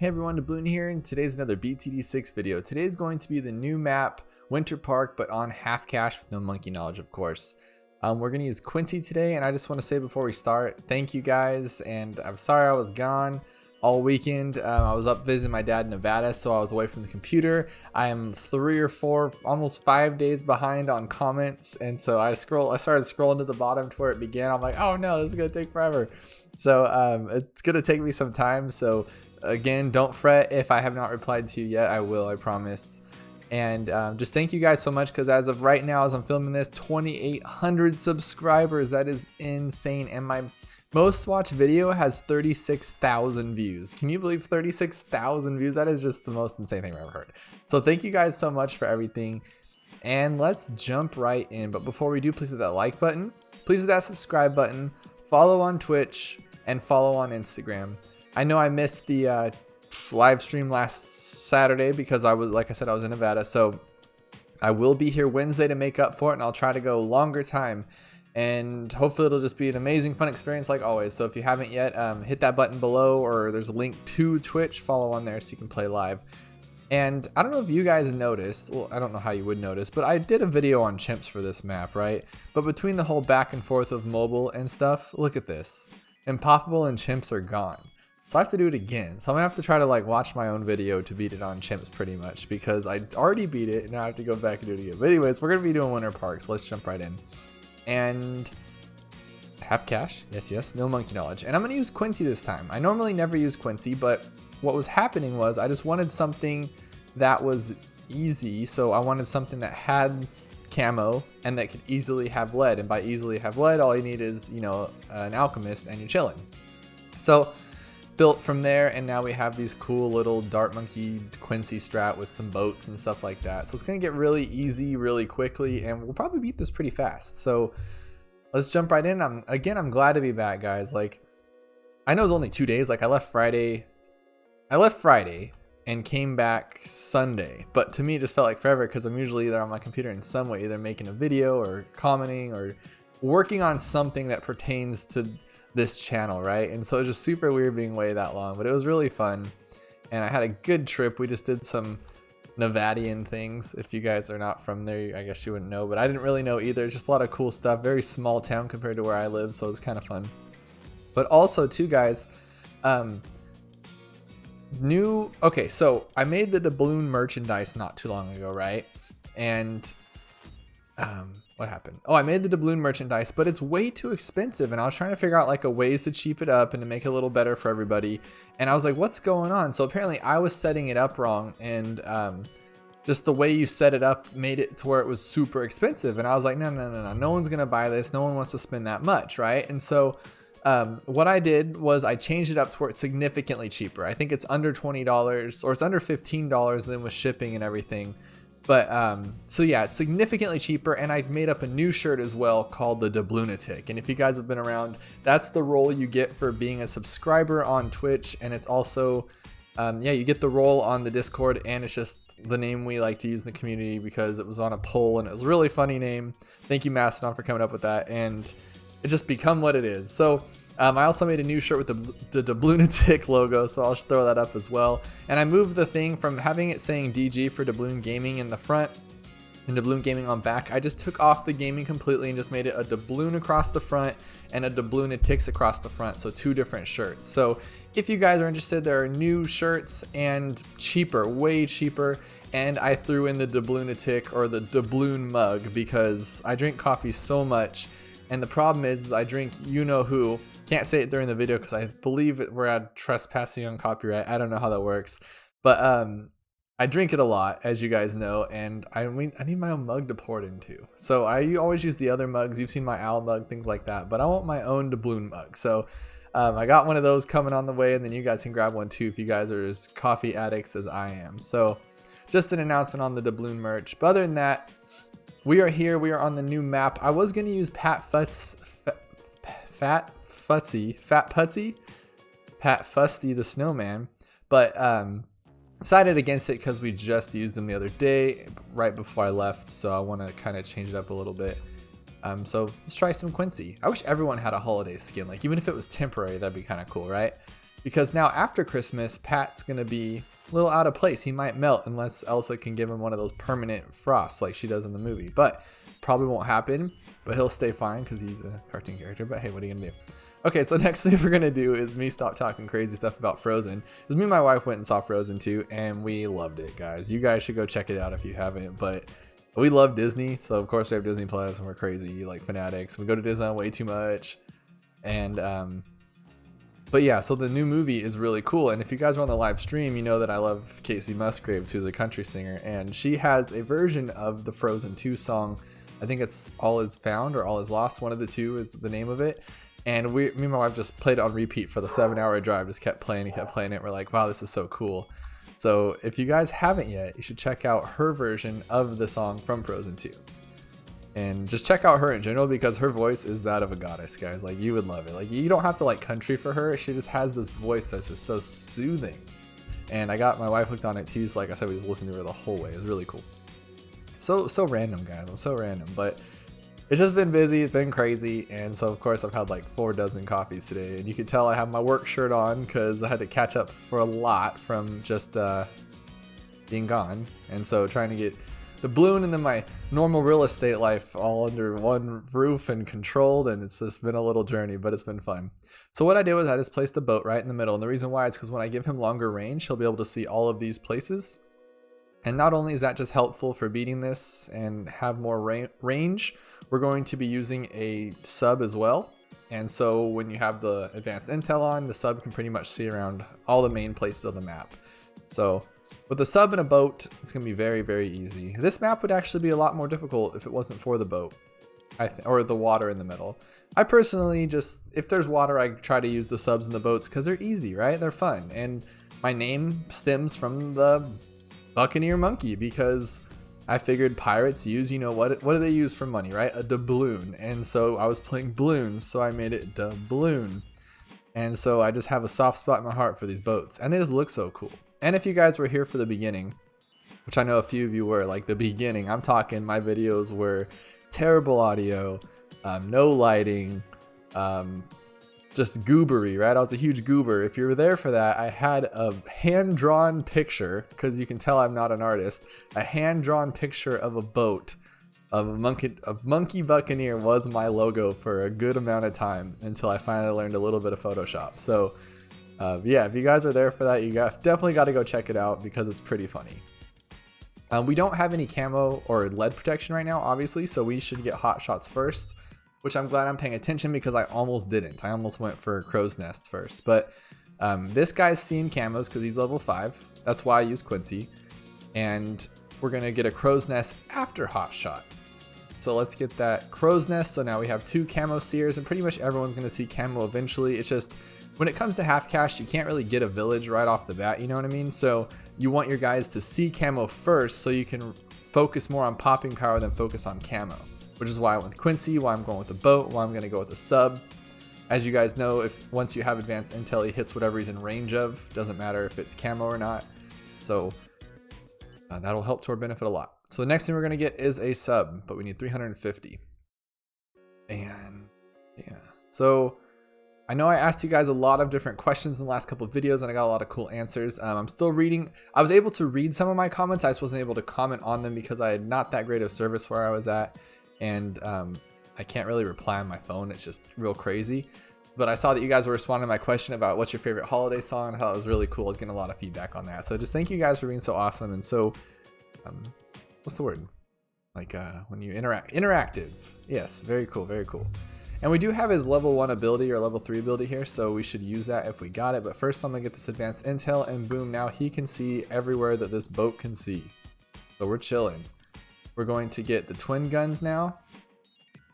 Hey everyone, Dablooon here, and today's another BTD6 video. Today's going to be the new map, Winter Park, but on half cash with no monkey knowledge, of course. We're going to use Quincy today, and I just want to say before we start, thank you guys, and I'm sorry I was gone all weekend. I was up visiting my dad in Nevada, so I was away from the computer. I am 3 or 4, almost 5 days behind on comments, and so I started scrolling to the bottom to where it began. I'm like, oh no, this is going to take forever. So it's going to take me some time, so again, don't fret if I have not replied to you yet. I will, I promise. And just thank you guys so much, because as of right now, as I'm filming this, 2,800 subscribers. That is insane. And my most watched video has 36,000 views. Can you believe 36,000 views? That is just the most insane thing I've ever heard. So thank you guys so much for everything. And let's jump right in. But before we do, please hit that like button. Please hit that subscribe button. Follow on Twitch and follow on Instagram. I know I missed the live stream last Saturday because I was, like I said, I was in Nevada. So I will be here Wednesday to make up for it, and I'll try to go longer time. And hopefully it'll just be an amazing, fun experience like always. So if you haven't yet, hit that button below, or there's a link to Twitch. Follow on there so you can play live. And I don't know if you guys noticed, well, I don't know how you would notice, but I did a video on chimps for this map, right? But between the whole back and forth of mobile and stuff, look at this. Impoppable and chimps are gone. So I have to do it again. So I'm gonna have to try to like watch my own video to beat it on chimps pretty much, because I already beat it and now I have to go back and do it again. But anyways, we're gonna be doing Winter Park, so let's jump right in. And half cash, yes, no monkey knowledge. And I'm gonna use Quincy this time. I normally never use Quincy, but what was happening was I just wanted something that was easy. So I wanted something that had camo and that could easily have lead. And by easily have lead, all you need is, you know, an Alchemist and you're chilling. So built from there, and now we have these cool little dart monkey Quincy strat with some boats and stuff like that. So it's gonna get really easy really quickly, and we'll probably beat this pretty fast. So let's jump right in. I'm glad to be back, guys. Like, I know it's only 2 days. Like, I left Friday and came back Sunday, but to me it just felt like forever, because I'm usually either on my computer in some way, either making a video or commenting or working on something that pertains to this channel, right? And so it was just super weird being away that long, but it was really fun, and I had a good trip. We just did some Nevadian things. If you guys are not from there, I guess you wouldn't know, but I didn't really know either. Just a lot of cool stuff. Very small town compared to where I live, so it was kind of fun. But also too, guys, okay, so I made the Dablooon merchandise not too long ago, right? And what happened? Oh, I made the Dablooon merchandise, but it's way too expensive, and I was trying to figure out like a ways to cheap it up and to make it a little better for everybody. And I was like, what's going on? So apparently I was setting it up wrong, and just the way you set it up made it to where it was super expensive. And I was like, no one's gonna buy this. No one wants to spend that much, right? And so what I did was I changed it up to where it's significantly cheaper. I think it's under $20, or it's under $15 then with shipping and everything. But so yeah, it's significantly cheaper, and I made up a new shirt as well called the Dabloonatic. And if you guys have been around, that's the role you get for being a subscriber on Twitch, and it's also yeah, you get the role on the Discord, and it's just the name we like to use in the community because it was on a poll and it was a really funny name. Thank you, Mastodon, for coming up with that, and it just become what it is. So I also made a new shirt with the Dabloonatic logo, so I'll throw that up as well. And I moved the thing from having it saying DG for Dablooon Gaming in the front and Dablooon Gaming on back. I just took off the gaming completely and just made it a Dablooon across the front and a Dabloonatic across the front, so 2 different shirts. So if you guys are interested, there are new shirts and cheaper, way cheaper. And I threw in the Dabloonatic, or the Dablooon mug, because I drink coffee so much. And the problem is I drink you-know-who. Can't say it during the video because I believe we're at trespassing on copyright. I don't know how that works. But I drink it a lot, as you guys know. And I need my own mug to pour it into. So I always use the other mugs. You've seen my owl mug, things like that. But I want my own Dablooon mug. So I got one of those coming on the way. And then you guys can grab one too if you guys are as coffee addicts as I am. So just an announcement on the Dablooon merch. But other than that, we are here. We are on the new map. I was going to use Pat Fusty the Snowman, but decided against it because we just used them the other day right before I left, so I want to kind of change it up a little bit. So let's try some Quincy. I wish everyone had a holiday skin, like even if it was temporary, that'd be kind of cool, right? because now after Christmas, Pat's gonna be a little out of place. He might melt unless Elsa can give him one of those permanent frosts like she does in the movie, but probably won't happen, but he'll stay fine because he's a cartoon character. But hey, what are you gonna do? Okay, so next thing we're gonna do is me stop talking crazy stuff about Frozen. Because me and my wife went and saw Frozen 2 and we loved it, guys. You guys should go check it out if you haven't, but we love Disney, so of course we have Disney Plus and we're crazy like fanatics. We go to Disneyland way too much. And but yeah, so the new movie is really cool, and if you guys are on the live stream, you know that I love Casey Musgraves, who's a country singer, and she has a version of the Frozen 2 song. I think it's All Is Found or All Is Lost, one of the two is the name of it. And me and my wife just played it on repeat for the 7-hour drive, just kept playing it. We're like, wow, this is so cool. So if you guys haven't yet, you should check out her version of the song from Frozen 2. And just check out her in general because her voice is that of a goddess, guys. Like, you would love it. Like, you don't have to like country for her. She just has this voice that's just so soothing. And I got my wife hooked on it too. So like I said, we just listened to her the whole way. It was really cool. So random, guys. I'm so random, but it's just been busy. It's been crazy. And so of course I've had like 4 dozen coffees today, and you can tell I have my work shirt on because I had to catch up for a lot from just being gone. And so trying to get the Bloon and then my normal real estate life all under one roof and controlled, and it's just been a little journey, but it's been fun. So what I did was I just placed the boat right in the middle, and the reason why is because when I give him longer range, he'll be able to see all of these places. And not only is that just helpful for beating this and have more range, we're going to be using a sub as well. And so when you have the advanced intel on, the sub can pretty much see around all the main places of the map. So with a sub and a boat, it's going to be very, very easy. This map would actually be a lot more difficult if it wasn't for the boat, or the water in the middle. I personally just, if there's water, I try to use the subs and the boats because they're easy, right? They're fun. And my name stems from the Buccaneer Monkey because I figured pirates use, you know, what do they use for money, right? A doubloon. And so I was playing balloons, so I made it Dablooon. And so I just have a soft spot in my heart for these boats, and they just look so cool. And if you guys were here for the beginning, which I know a few of you were, like the beginning, I'm talking my videos were terrible audio, no lighting, just goobery, right? I was a huge goober. If you were there for that, I had a hand-drawn picture, because you can tell I'm not an artist, a hand-drawn picture of a boat, of a monkey buccaneer was my logo for a good amount of time until I finally learned a little bit of Photoshop. So yeah, if you guys are there for that, you definitely got to go check it out because it's pretty funny. We don't have any camo or lead protection right now, obviously, so we should get hot shots first, which I'm glad I'm paying attention because I almost didn't. I almost went for crow's nest first, but this guy's seeing camos because he's level 5. That's why I use Quincy, and we're gonna get a crow's nest after hot shot. So let's get that crow's nest. So now we have 2 camo seers, and pretty much everyone's gonna see camo eventually. It's just when it comes to half cash, you can't really get a village right off the bat, you know what I mean? So you want your guys to see camo first so you can focus more on popping power than focus on camo, which is why I went with Quincy, why I'm going with the boat, why I'm going to go with the sub. As you guys know, if once you have advanced intel, he hits whatever he's in range of. Doesn't matter if it's camo or not. So that'll help to our benefit a lot. So the next thing we're going to get is a sub, but we need 350. And yeah, so I know I asked you guys a lot of different questions in the last couple of videos, and I got a lot of cool answers. I'm still reading. I was able to read some of my comments. I just wasn't able to comment on them because I had not that great of service where I was at. And I can't really reply on my phone. It's just real crazy. But I saw that you guys were responding to my question about what's your favorite holiday song. I thought it was really cool. I was getting a lot of feedback on that. So just thank you guys for being so awesome and so, what's the word? Like when you interactive. Yes, very cool, very cool. And we do have his level 1 ability or level 3 ability here, so we should use that if we got it. But first I'm gonna get this advanced intel, and boom, now he can see everywhere that this boat can see. So we're chilling. We're going to get the twin guns now.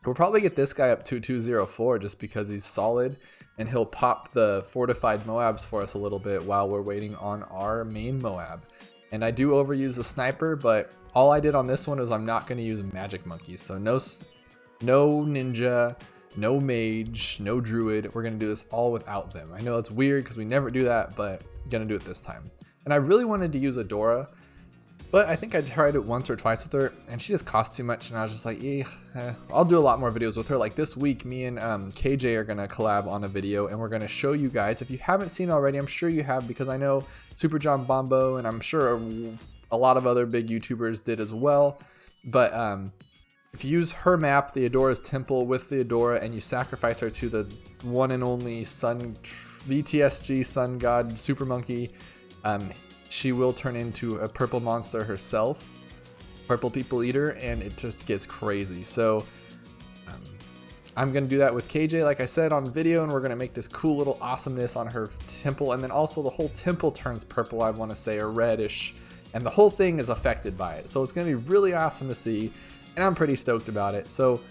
We'll probably get this guy up to 204 just because he's solid, and he'll pop the fortified MOABs for us a little bit while we're waiting on our main MOAB. And I do overuse the sniper, but all I did on this one is I'm not going to use magic monkeys. So no ninja, no mage, no druid. We're going to do this all without them. I know it's weird because we never do that, but I'm going to do it this time. And I really wanted to use Adora But I think I tried it once or twice with her, and she just cost too much, and I was just like, I'll do a lot more videos with her. Like this week, me and KJ are going to collab on a video, and we're going to show you guys. If you haven't seen it already, I'm sure you have, because I know Super John Bombo, and I'm sure a lot of other big YouTubers did as well. But if you use her map, the Adora's Temple, with the Adora, and you sacrifice her to the one and only VTSG Sun God Super Monkey, she will turn into a purple monster herself, purple people eater, and it just gets crazy. So I'm going to do that with KJ, like I said, on video, and we're going to make this cool little awesomeness on her temple. And then also the whole temple turns purple, I want to say, or reddish, and the whole thing is affected by it. So it's going to be really awesome to see, and I'm pretty stoked about it. So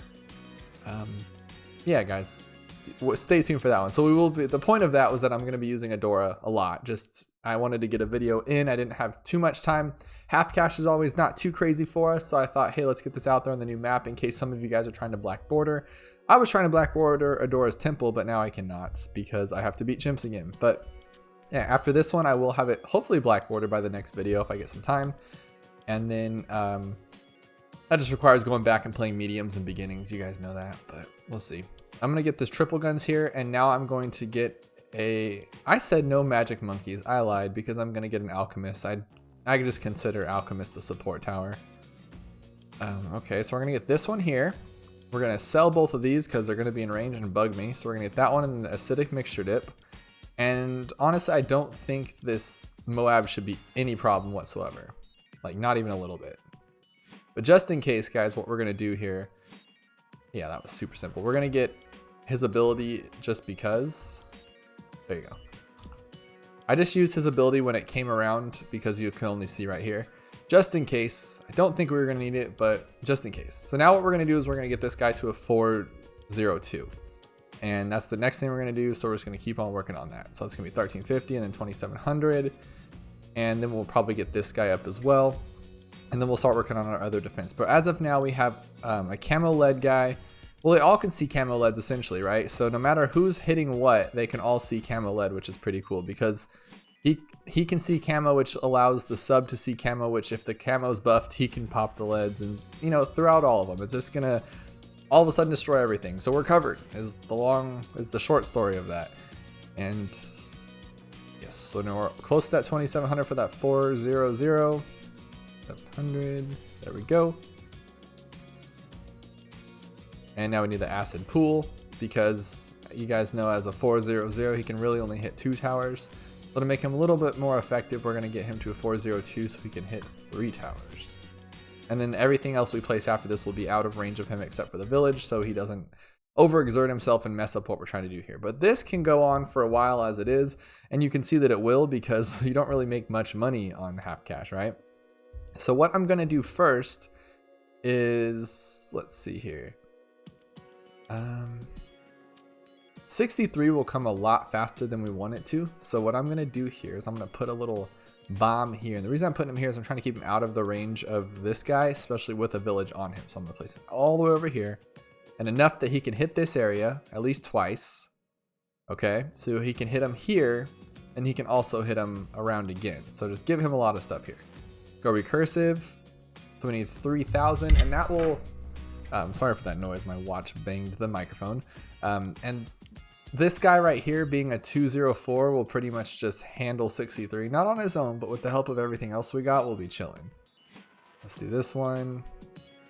yeah, guys, stay tuned for that one. So we will be, the point of that was that I'm going to be using Adora a lot. Just I wanted to get a video in. I didn't have too much time. Half cash is always not too crazy for us, so I thought, hey, let's get this out there on the new map in case some of you guys are trying to black border. I was trying to black border Adora's Temple, but now I cannot because I have to beat chimps again. But yeah, after this one, I will have it hopefully black border by the next video if I get some time. And then that just requires going back and playing mediums and beginnings. You guys know that, but we'll see. I'm going to get this triple guns here, and now I'm going to get I said no magic monkeys. I lied, because I'm going to get an Alchemist. I just consider Alchemist the support tower. Okay, so we're going to get this one here. We're going to sell both of these because they're going to be in range and bug me. So we're going to get that one in the acidic mixture dip. And honestly, I don't think this MOAB should be any problem whatsoever. Like, not even a little bit. But just in case, guys, what we're going to do here. Yeah, that was super simple. We're going to get his ability just because. There you go. I just used his ability when it came around because you can only see right here. Just in case. I don't think we were going to need it, but just in case. So now what we're going to do is we're going to get this guy to a 402. And that's the next thing we're going to do. So we're just going to keep on working on that. So it's going to be 1350 and then 2700. And then we'll probably get this guy up as well. And then we'll start working on our other defense. But as of now, we have a camo lead guy. Well, they all can see camo leads essentially, right? So no matter who's hitting what, they can all see camo lead, which is pretty cool because he can see camo, which allows the sub to see camo, which if the camo's buffed, he can pop the leads, and you know, throughout all of them, it's just gonna all of a sudden destroy everything. So we're covered is the short story of that. And yes, so now we're close to that 2700 for that 400, 700. There we go. And now we need the acid pool because you guys know as a 400 he can really only hit 2 towers. So to make him a little bit more effective, we're going to get him to a 402 so he can hit 3 towers. And then everything else we place after this will be out of range of him except for the village, so he doesn't overexert himself and mess up what we're trying to do here. But this can go on for a while as it is, and you can see that it will because you don't really make much money on half cash, right? So what I'm going to do first is, let's see here. 63 will come a lot faster than we want it to. So what I'm going to do here is I'm going to put a little bomb here. And the reason I'm putting him here is I'm trying to keep him out of the range of this guy, especially with a village on him. So I'm going to place it all the way over here and enough that he can hit this area at least twice. Okay, so he can hit him here and he can also hit him around again. So just give him a lot of stuff here. Go recursive. So we need 3000, and that will sorry for that noise, my watch banged the microphone. And this guy right here being a 204 will pretty much just handle 63, not on his own, but with the help of everything else we got, we'll be chilling. Let's do this one,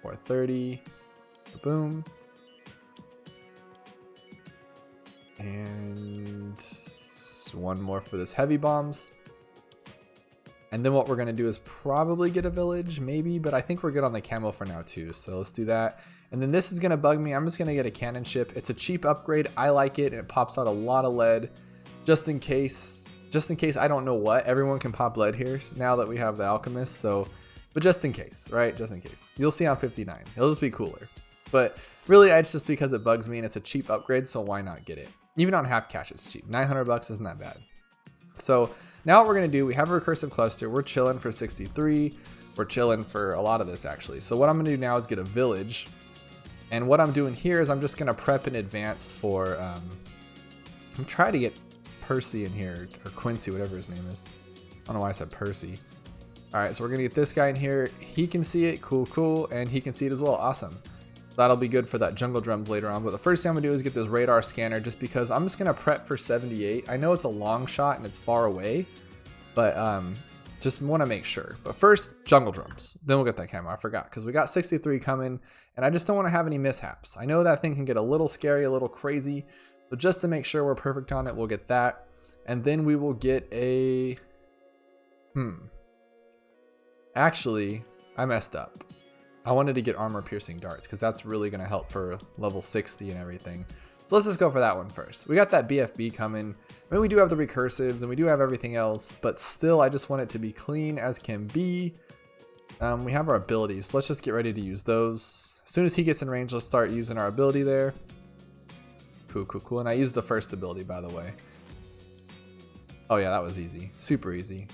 430, boom. And one more for this heavy bombs. And then what we're going to do is probably get a village, maybe, but I think we're good on the camo for now too. So let's do that. And then this is going to bug me. I'm just going to get a cannon ship. It's a cheap upgrade. I like it, and it pops out a lot of lead just in case I don't know what. Everyone can pop lead here now that we have the Alchemist. So, but just in case, right? Just in case. You'll see on 59. It'll just be cooler. But really, it's just because it bugs me and it's a cheap upgrade, so why not get it? Even on half cash, it's cheap. 900 bucks isn't that bad. So now what we're going to do, we have a recursive cluster. We're chilling for 63. We're chilling for a lot of this actually. So what I'm going to do now is get a village. And what I'm doing here is I'm just going to prep in advance for, I'm trying to get Percy in here, or Quincy, whatever his name is. I don't know why I said Percy. All right, so we're gonna get this guy in here. He can see it, cool, and he can see it as well, awesome. That'll be good for that jungle drums later on. But the first thing I'm gonna do is get this radar scanner just because I'm just gonna prep for 78. I know it's a long shot and it's far away, but just wanna make sure. But first, jungle drums, then we'll get that camo. I forgot, because we got 63 coming and I just don't wanna have any mishaps. I know that thing can get a little scary, a little crazy, but just to make sure we're perfect on it, we'll get that. And then we will get a, actually, I messed up. I wanted to get armor piercing darts because that's really going to help for level 60 and everything. So let's just go for that one first. We got that BFB coming. I mean, we do have the recursives and we do have everything else, but still I just want it to be clean as can be. We have our abilities. So let's just get ready to use those. As soon as he gets in range, let's start using our ability there. Cool. And I used the first ability, by the way. Oh yeah, that was easy. Super easy.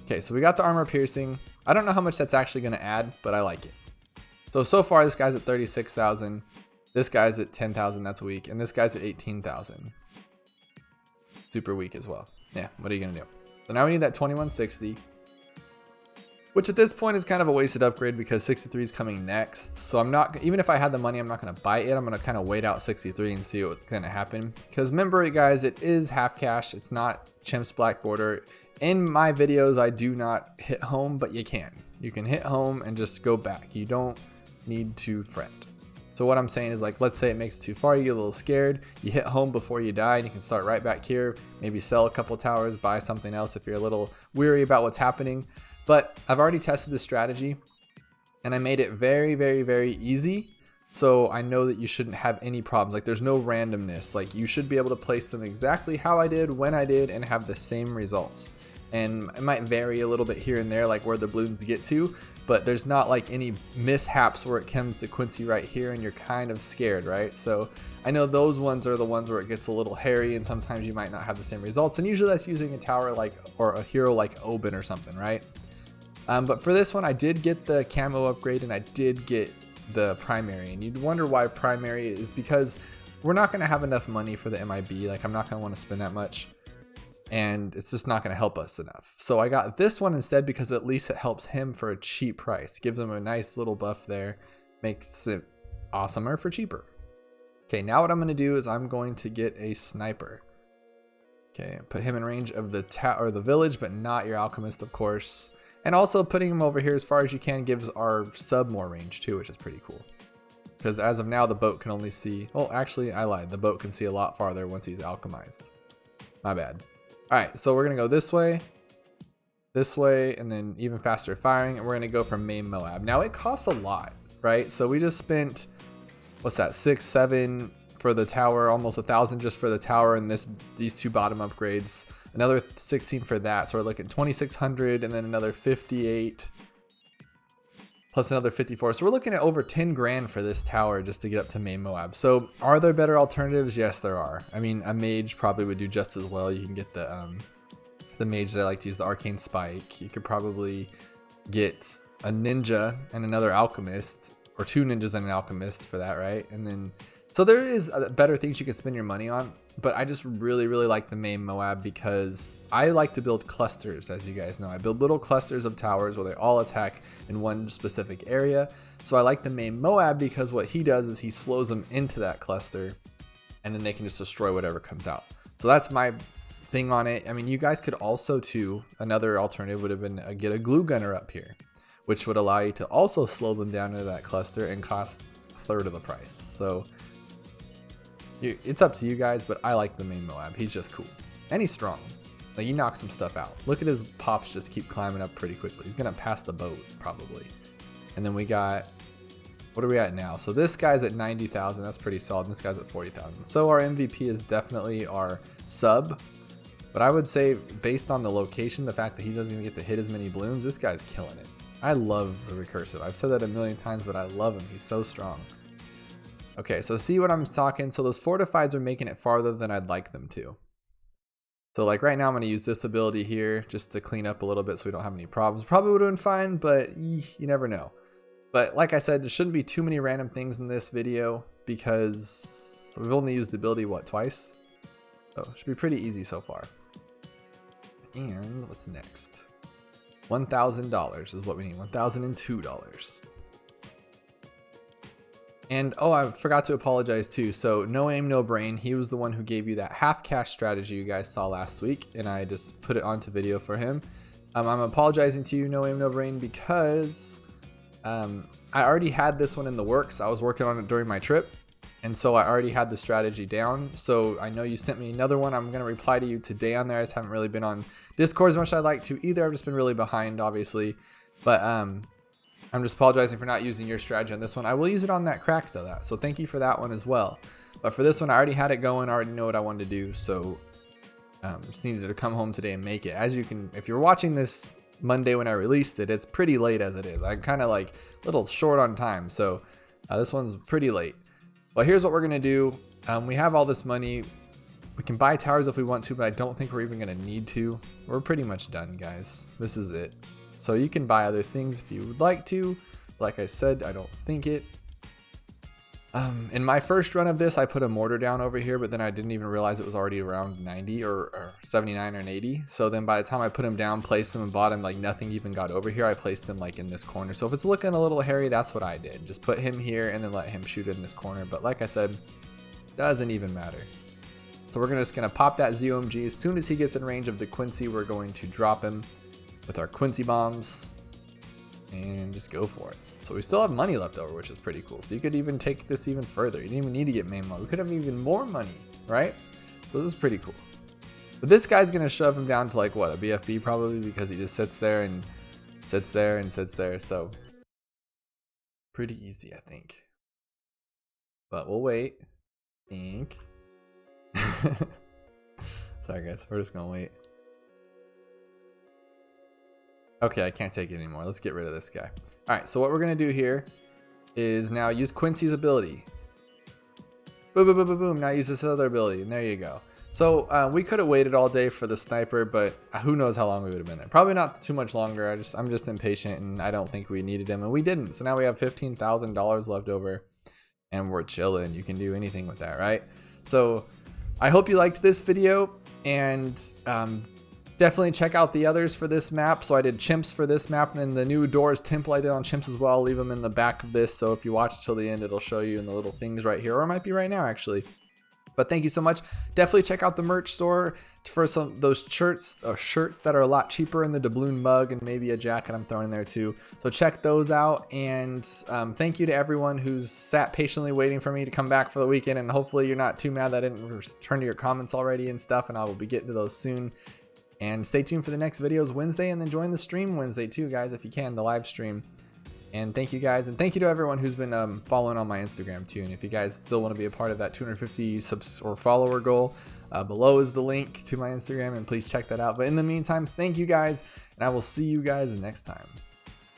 Okay, so we got the armor piercing. I don't know how much that's actually going to add, but I like it. So far, this guy's at 36,000. This guy's at 10,000, that's weak. And this guy's at 18,000. Super weak as well. Yeah, what are you gonna do? So now we need that 2160. Which at this point is kind of a wasted upgrade because 63 is coming next. So I'm not, even if I had the money, I'm not gonna buy it. I'm gonna kind of wait out 63 and see what's gonna happen. Because remember guys, it is half cash. It's not Chimp's Black Border. In my videos, I do not hit home, but you can. You can hit home and just go back. You don't need to fret. So what I'm saying is, like, let's say it makes it too far, you get a little scared, you hit home before you die, and you can start right back here, maybe sell a couple towers, buy something else if you're a little weary about what's happening. But I've already tested this strategy and I made it very, very, very easy. So I know that you shouldn't have any problems. Like, there's no randomness. Like, you should be able to place them exactly how I did, when I did, and have the same results. And it might vary a little bit here and there, like where the balloons get to, but there's not like any mishaps where it comes to Quincy right here and you're kind of scared, right? So I know those ones are the ones where it gets a little hairy and sometimes you might not have the same results. And usually that's using a tower like, or a hero like Oben or something, right? But for this one, I did get the camo upgrade and I did get the primary. And you'd wonder why primary is because we're not gonna have enough money for the MIB. Like, I'm not gonna wanna spend that much. And it's just not going to help us enough. So I got this one instead because at least it helps him for a cheap price. Gives him a nice little buff there. Makes it awesomer for cheaper. Okay, now what I'm going to do is I'm going to get a sniper. Okay, put him in range of the the village, but not your alchemist, of course. And also putting him over here as far as you can gives our sub more range too, which is pretty cool. Because as of now, the boat can only see... Oh, actually, I lied. The boat can see a lot farther once he's alchemized. My bad. Alright, so we're going to go this way, and then even faster firing, and we're going to go for main MOAB. Now, it costs a lot, right? So we just spent, what's that, 6, 7 for the tower, almost 1,000 just for the tower, and these two bottom upgrades, another 16 for that. So we're looking 2,600, and then another 58, plus another 54. So we're looking at over 10 grand for this tower just to get up to main MOAB. So are there better alternatives? Yes, there are. I mean, a mage probably would do just as well. You can get the mage that I like to use, the arcane spike. You could probably get a ninja and another alchemist, or 2 ninjas and an alchemist for that, right? And then, so there is better things you can spend your money on. But I just really, really like the main MOAB because I like to build clusters, as you guys know. I build little clusters of towers where they all attack in one specific area. So I like the main MOAB because what he does is he slows them into that cluster and then they can just destroy whatever comes out. So that's my thing on it. I mean, you guys could also too, another alternative would have been get a glue gunner up here, which would allow you to also slow them down into that cluster and cost 1/3 of the price. So it's up to you guys, but I like the main MOAB. He's just cool. And he's strong. Like, he knocks some stuff out. Look at his pops just keep climbing up pretty quickly. He's going to pass the boat, probably. And then we got... What are we at now? So this guy's at 90,000. That's pretty solid. And this guy's at 40,000. So our MVP is definitely our sub. But I would say, based on the location, the fact that he doesn't even get to hit as many balloons, this guy's killing it. I love the recursive. I've said that a million times, but I love him. He's so strong. Okay, so see what I'm talking? So those fortifieds are making it farther than I'd like them to. So like right now I'm going to use this ability here just to clean up a little bit so we don't have any problems. Probably would have been fine, but you never know. But like I said, there shouldn't be too many random things in this video because we've only used the ability, what, twice? So it should be pretty easy so far. And what's next? $1,000 is what we need. $1,002. And oh, I forgot to apologize too. So No Aim No Brain, he was the one who gave you that half cash strategy you guys saw last week, and I just put it onto video for him. I'm apologizing to you, No Aim No Brain, because I already had this one in the works. I was working on it during my trip, and so I already had the strategy down. So I know you sent me another one. I'm gonna reply to you today on there. I just haven't really been on Discord as much as I'd like to either. I've just been really behind, obviously, but I'm just apologizing for not using your strategy on this one. I will use it on that crack though, so thank you for that one as well. But for this one, I already had it going. I already know what I wanted to do, so just needed to come home today and make it. As you can, if you're watching this Monday when I released it, it's pretty late as it is. I'm kind of like a little short on time, so this one's pretty late. But here's what we're gonna do. We have all this money. We can buy towers if we want to, but I don't think we're even gonna need to. We're pretty much done, guys. This is it. So you can buy other things if you would like to. Like I said, I don't think it. In my first run of this, I put a mortar down over here, but then I didn't even realize it was already around 90 or 79 or 80. So then by the time I put him down, placed him and bottom, like nothing even got over here. I placed him like in this corner. So if it's looking a little hairy, that's what I did. Just put him here and then let him shoot in this corner. But like I said, doesn't even matter. So we're just gonna pop that ZOMG. As soon as he gets in range of the Quincy, we're going to drop him with our Quincy bombs and just go for it. So we still have money left over, which is pretty cool. So you could even take this even further. You didn't even need to get main mode. We could have even more money, right? So this is pretty cool. But this guy's gonna shove him down to like what, a BFB probably, because he just sits there and sits there and sits there. So pretty easy, I think. But we'll wait. Think. Sorry guys, we're just gonna wait. Okay, I can't take it anymore. Let's get rid of this guy. All right, so what we're gonna do here is now use Quincy's ability. Boom, boom, boom, boom, boom. Now use this other ability, and there you go. So we could have waited all day for the sniper, but who knows how long we would have been there. Probably not too much longer. I'm just impatient, and I don't think we needed him, and we didn't. So now we have $15,000 left over, and we're chilling. You can do anything with that, right? So I hope you liked this video, and definitely check out the others for this map. So I did chimps for this map, and then the new doors temple I did on chimps as well. I'll leave them in the back of this, so if you watch till the end, it'll show you in the little things right here, or it might be right now actually. But thank you so much. Definitely check out the merch store for some of those shirts that are a lot cheaper, in the doubloon mug and maybe a jacket I'm throwing in there too. So check those out, and thank you to everyone who's sat patiently waiting for me to come back for the weekend, and hopefully you're not too mad that I didn't return to your comments already and stuff, and I will be getting to those soon. And stay tuned for the next videos Wednesday, and then join the stream Wednesday too, guys, if you can, the live stream. And thank you guys, and thank you to everyone who's been following on my Instagram too. And if you guys still want to be a part of that 250 subs or follower goal, below is the link to my Instagram, and please check that out. But in the meantime, thank you guys, and I will see you guys next time.